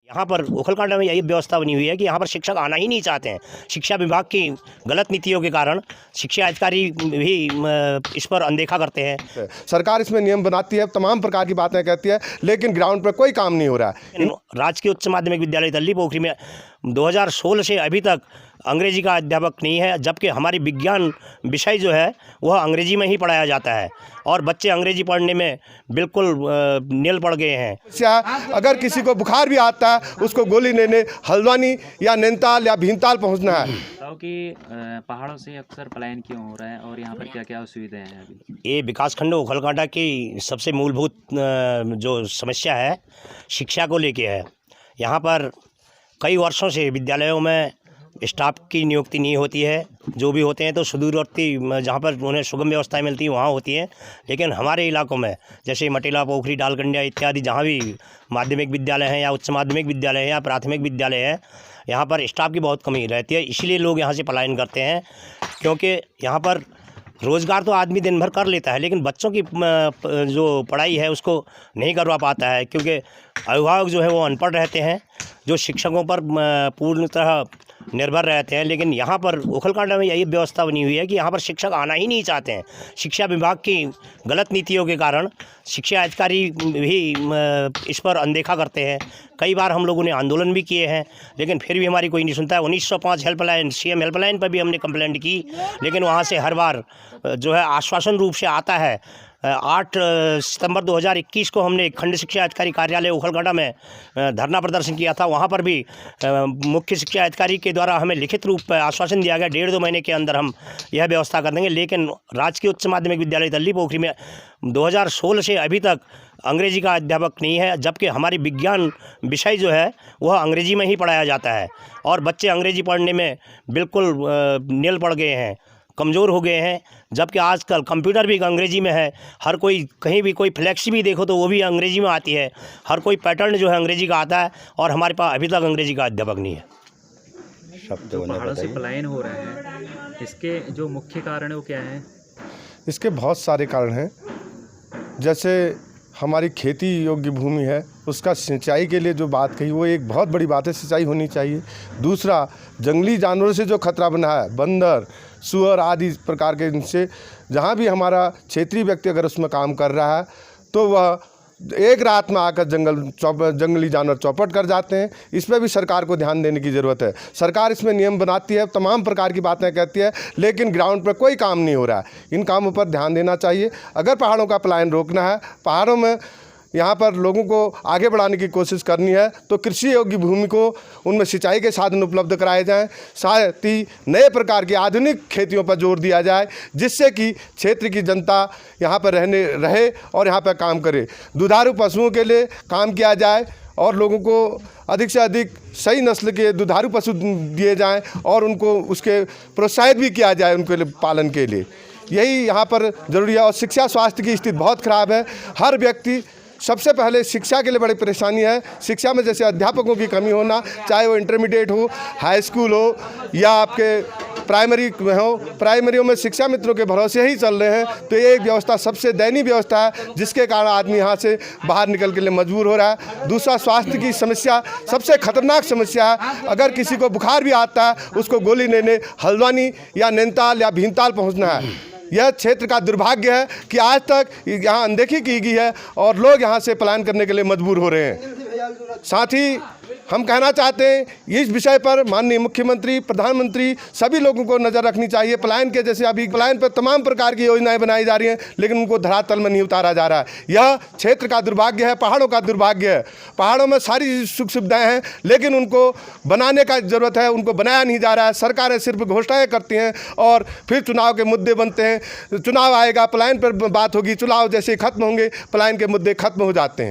यहाँ पर ओखलकांडा में यही व्यवस्था बनी हुई है कि यहाँ पर शिक्षक आना ही नहीं चाहते हैं। शिक्षा विभाग की गलत नीतियों के कारण शिक्षा अधिकारी भी इस पर अनदेखा करते हैं। सरकार इसमें नियम बनाती है, तमाम प्रकार की बातें कहती है, लेकिन ग्राउंड पर कोई काम नहीं हो रहा है। राजकीय उच्च माध्यमिक विद्यालय दल्ली पोखरी में 2016 से अभी तक अंग्रेजी का अध्यापक नहीं है, जबकि हमारी विज्ञान विषय जो है वह अंग्रेजी में ही पढ़ाया जाता है और बच्चे अंग्रेजी पढ़ने में बिल्कुल नील पड़ गए हैं। अगर किसी को बुखार भी आता है, उसको गोली लेने हल्द्वानी या नैनीताल या भीमताल पहुंचना है। कि पहाड़ों से अक्सर पलायन क्यों हो रहा है और यहाँ पर क्या क्या असुविधाएं हैं अभी? ये विकासखंड ओखलकांडा की सबसे मूलभूत जो समस्या है शिक्षा को लेके है। यहाँ पर कई वर्षों से विद्यालयों में स्टाफ की नियुक्ति नहीं होती है। जो भी होते हैं तो सुदूरवर्ती जहाँ पर उन्हें सुगम व्यवस्थाएं मिलती हैं वहाँ होती हैं, लेकिन हमारे इलाकों में जैसे मटेला, पोखरी, डालकंडिया इत्यादि जहाँ भी माध्यमिक विद्यालय हैं या उच्च माध्यमिक विद्यालय हैं या प्राथमिक विद्यालय हैं, यहाँ पर स्टाफ की बहुत कमी रहती है। इसलिए लोग यहाँ से पलायन करते हैं, क्योंकि यहाँ पर रोज़गार तो आदमी दिन भर कर लेता है, लेकिन बच्चों की जो पढ़ाई है उसको नहीं करवा पाता है, क्योंकि अभिभावक जो है वो अनपढ़ रहते हैं, जो शिक्षकों पर पूर्णतः निर्भर रहते हैं। लेकिन यहाँ पर ओखलकांडा में यही व्यवस्था बनी हुई है कि यहाँ पर शिक्षक आना ही नहीं चाहते हैं। शिक्षा विभाग की गलत नीतियों के कारण शिक्षा अधिकारी भी इस पर अनदेखा करते हैं। कई बार हम लोगों ने आंदोलन भी किए हैं, लेकिन फिर भी हमारी कोई नहीं सुनता है। 1905 हेल्पलाइन, CM हेल्पलाइन पर भी हमने कंप्लेंट की, लेकिन वहाँ से हर बार जो है आश्वासन रूप से आता है। 8 सितंबर 2021 को हमने खंड शिक्षा अधिकारी कार्यालय ओखलकांडा में धरना प्रदर्शन किया था। वहाँ पर भी मुख्य शिक्षा अधिकारी के द्वारा हमें लिखित रूप पर आश्वासन दिया गया 1.5-2 महीने के अंदर हम यह व्यवस्था कर देंगे। लेकिन राजकीय उच्च माध्यमिक विद्यालय दल्ली पोखरी में 2016 से अभी तक अंग्रेजी का अध्यापक नहीं है, जबकि हमारी विज्ञान विषय जो है वह अंग्रेजी में ही पढ़ाया जाता है और बच्चे अंग्रेजी पढ़ने में बिल्कुल नील पड़ गए हैं, कमज़ोर हो गए हैं। जबकि आजकल कंप्यूटर भी अंग्रेजी में है, हर कोई कहीं भी कोई फ्लैक्स भी देखो तो वो भी अंग्रेजी में आती है, हर कोई पैटर्न जो है अंग्रेजी का आता है और हमारे पास अभी तक अंग्रेजी का अध्यापक नहीं है। जो पहाड़ों से पलायन हो रहे हैं, इसके जो मुख्य कारण है वो क्या है? इसके बहुत सारे कारण हैं। जैसे हमारी खेती योग्य भूमि है, उसका सिंचाई के लिए जो बात कही वो एक बहुत बड़ी बात है, सिंचाई होनी चाहिए। दूसरा, जंगली जानवरों से जो खतरा बना है, बंदर, सुअर आदि प्रकार के, इनसे जहाँ भी हमारा क्षेत्रीय व्यक्ति अगर उसमें काम कर रहा है तो वह एक रात में आकर जंगली जानवर चौपट कर जाते हैं। इस पर भी सरकार को ध्यान देने की ज़रूरत है। सरकार इसमें नियम बनाती है, तमाम प्रकार की बातें कहती है, लेकिन ग्राउंड पर कोई काम नहीं हो रहा है। इन कामों पर ध्यान देना चाहिए। अगर पहाड़ों का पलायन रोकना है, पहाड़ों में यहाँ पर लोगों को आगे बढ़ाने की कोशिश करनी है, तो कृषि योग्य भूमि को उनमें सिंचाई के साधन उपलब्ध कराए जाएं, साथ ही नए प्रकार की आधुनिक खेतियों पर जोर दिया जाए, जिससे कि क्षेत्र की जनता यहाँ पर रहे और यहाँ पर काम करे। दुधारू पशुओं के लिए काम किया जाए और लोगों को अधिक से अधिक सही नस्ल के दुधारू पशु दिए जाएँ और उनको उसके प्रोत्साहित भी किया जाए उनके पालन के लिए। यही यहाँ पर ज़रूरी है। और शिक्षा स्वास्थ्य की स्थिति बहुत ख़राब है। हर व्यक्ति, सबसे पहले शिक्षा के लिए बड़ी परेशानी है। शिक्षा में जैसे अध्यापकों की कमी होना, चाहे वो इंटरमीडिएट हो, हाई स्कूल हो या आपके प्राइमरी में हो, प्राइमरियों में शिक्षा मित्रों के भरोसे ही चल रहे हैं। तो ये एक व्यवस्था सबसे दयनीय व्यवस्था है, जिसके कारण आदमी यहाँ से बाहर निकल के लिए मजबूर हो रहा है। दूसरा, स्वास्थ्य की समस्या सबसे खतरनाक समस्या है। अगर किसी को बुखार भी आता है, उसको गोली लेने हल्द्वानी या नैनीताल या भीमताल पहुँचना है। यह क्षेत्र का दुर्भाग्य है कि आज तक यहाँ अनदेखी की गई है और लोग यहाँ से पलायन करने के लिए मजबूर हो रहे हैं। साथ ही हम कहना चाहते हैं इस विषय पर माननीय मुख्यमंत्री, प्रधानमंत्री सभी लोगों को नज़र रखनी चाहिए। पलायन के जैसे अभी पलायन पर तमाम प्रकार की योजनाएं बनाई जा रही हैं, लेकिन उनको धरातल में नहीं उतारा जा रहा है। यह क्षेत्र का दुर्भाग्य है, पहाड़ों का दुर्भाग्य है। पहाड़ों में सारी सुख सुविधाएँ हैं, लेकिन उनको बनाने का ज़रूरत है, उनको बनाया नहीं जा रहा है। सरकारें सिर्फ घोषणाएँ करती हैं और फिर चुनाव के मुद्दे बनते हैं। चुनाव आएगा, पलायन पर बात होगी, चुनाव जैसे खत्म होंगे, पलायन के मुद्दे खत्म हो जाते हैं।